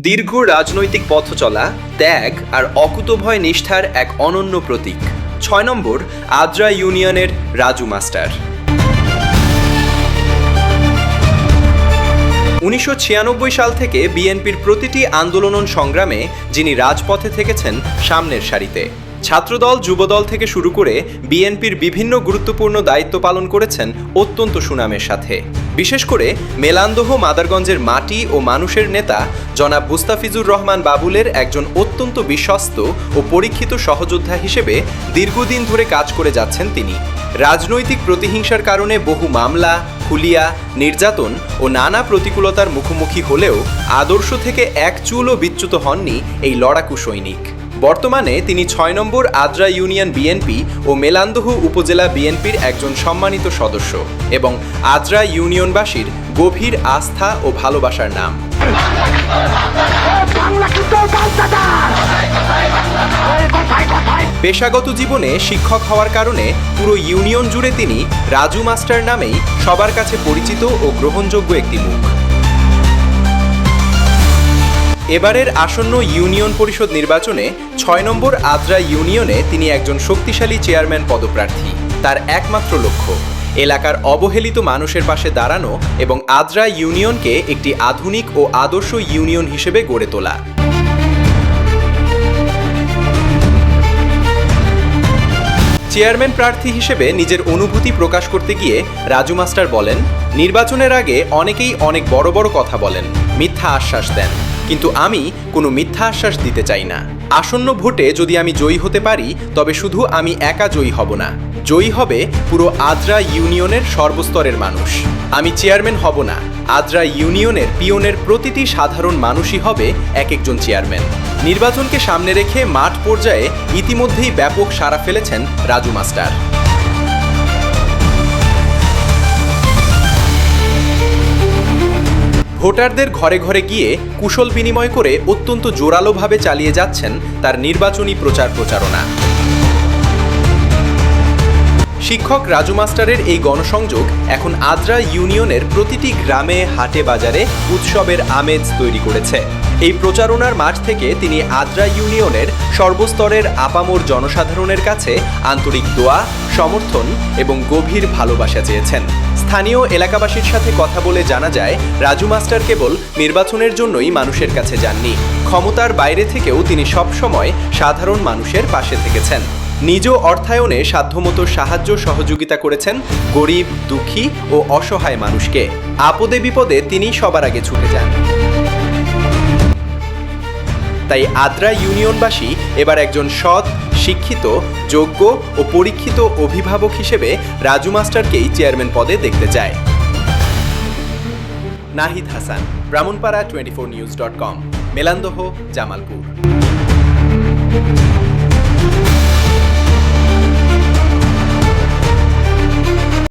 দীর্ঘ রাজনৈতিক পথ চলা, ত্যাগ আর অকুতোভয় নিষ্ঠার এক অনন্য প্রতীক। ৬ নম্বর আদ্রা ইউনিয়নের রাজু মাস্টার। ১৯৯৬ সাল থেকে বিএনপির প্রতিটি আন্দোলন সংগ্রামে যিনি রাজপথে থেকেছেন সামনের সারিতে। ছাত্রদল, যুবদল থেকে শুরু করে বিএনপির বিভিন্ন গুরুত্বপূর্ণ দায়িত্ব পালন করেছেন অত্যন্ত সুনামের সাথে। বিশেষ করে মেলান্দহ মাদারগঞ্জের মাটি ও মানুষের নেতা জনাব মুস্তাফিজুর রহমান বাবুলের একজন অত্যন্ত বিশ্বস্ত ও পরীক্ষিত সহযোদ্ধা হিসেবে দীর্ঘদিন ধরে কাজ করে যাচ্ছেন তিনি। রাজনৈতিক প্রতিহিংসার কারণে বহু মামলা, হুলিয়া, নির্যাতন ও নানা প্রতিকূলতার মুখোমুখি হলেও আদর্শ থেকে এক চুলও বিচ্যুত হননি এই লড়াকু সৈনিক। বর্তমানে তিনি ৬ নম্বর আদ্রা ইউনিয়ন বিএনপি ও মেলান্দহ উপজেলা বিএনপির একজন সম্মানিত সদস্য এবং আদ্রা ইউনিয়নবাসীর গভীর আস্থা ও ভালোবাসার নাম। পেশাগত জীবনে শিক্ষক হওয়ার কারণে পুরো ইউনিয়ন জুড়ে তিনি রাজু মাস্টার নামেই সবার কাছে পরিচিত ও গ্রহণযোগ্য একটি মুখ। এবারের আসন্ন ইউনিয়ন পরিষদ নির্বাচনে ৬ নম্বর আদ্রা ইউনিয়নে তিনি একজন শক্তিশালী চেয়ারম্যান পদপ্রার্থী। তার একমাত্র লক্ষ্য এলাকার অবহেলিত মানুষের পাশে দাঁড়ানো এবং আদ্রা ইউনিয়নকে একটি আধুনিক ও আদর্শ ইউনিয়ন হিসেবে গড়ে তোলা। চেয়ারম্যান প্রার্থী হিসেবে নিজের অনুভূতি প্রকাশ করতে গিয়ে রাজু মাস্টার বলেন, নির্বাচনের আগে অনেকেই অনেক বড় বড় কথা বলেন, মিথ্যা আশ্বাস দেন, কিন্তু আমি কোনো মিথ্যা আশ্বাস দিতে চাই না। আসন্ন ভোটে যদি আমি জয়ী হতে পারি তবে শুধু আমি একা জয়ী হব না, জয়ী হবে পুরো আদ্রা ইউনিয়নের সর্বস্তরের মানুষ। আমি চেয়ারম্যান হব না, আদ্রা ইউনিয়নের পিয়নের প্রতিটি সাধারণ মানুষই হবে এক একজন চেয়ারম্যান। নির্বাচনকে সামনে রেখে মাঠ পর্যায়ে ইতিমধ্যেই ব্যাপক সাড়া ফেলেছেন রাজু মাস্টার। ভোটারদের ঘরে ঘরে গিয়ে কুশল বিনিময় করে অত্যন্ত জোরালোভাবে চালিয়ে যাচ্ছেন তার নির্বাচনী প্রচারণা। শিক্ষক রাজু মাস্টারের এই গণসংযোগ এখন আদ্রা ইউনিয়নের প্রতিটি গ্রামে, হাটে, বাজারে উৎসবের আমেজ তৈরি করেছে। এই প্রচারণার মাঠ থেকে তিনি আদ্রা ইউনিয়নের সর্বস্তরের আপামর জনসাধারণের কাছে আন্তরিক দোয়া, সমর্থন এবং গভীর ভালোবাসা চেয়েছেন। স্থানীয় এলাকাবাসীর সাথে কথা বলে জানা যায়, রাজু মাস্টার কেবল নির্বাচনের জন্যই মানুষের কাছে যাননি, ক্ষমতার বাইরে থেকেও তিনি সবসময় সাধারণ মানুষের পাশে থেকেছেন। নিজ অর্থায়নে সাধ্যমতো সাহায্য সহযোগিতা করেছেন গরিব, দুঃখী ও অসহায় মানুষকে। আপদে বিপদে তিনি সবার আগে ছুটে যান। তাই আদ্রা ইউনিয়নবাসী এবার একজন সৎ, শিক্ষিত, যোগ্য ও পরীক্ষিত অভিভাবক হিসেবে রাজু মাস্টারকেই চেয়ারম্যান পদে দেখতে চায়। নাহিদ হাসান, ব্রাহ্মণপাড়া 24news.com, মেলান্দহ, জামালপুর।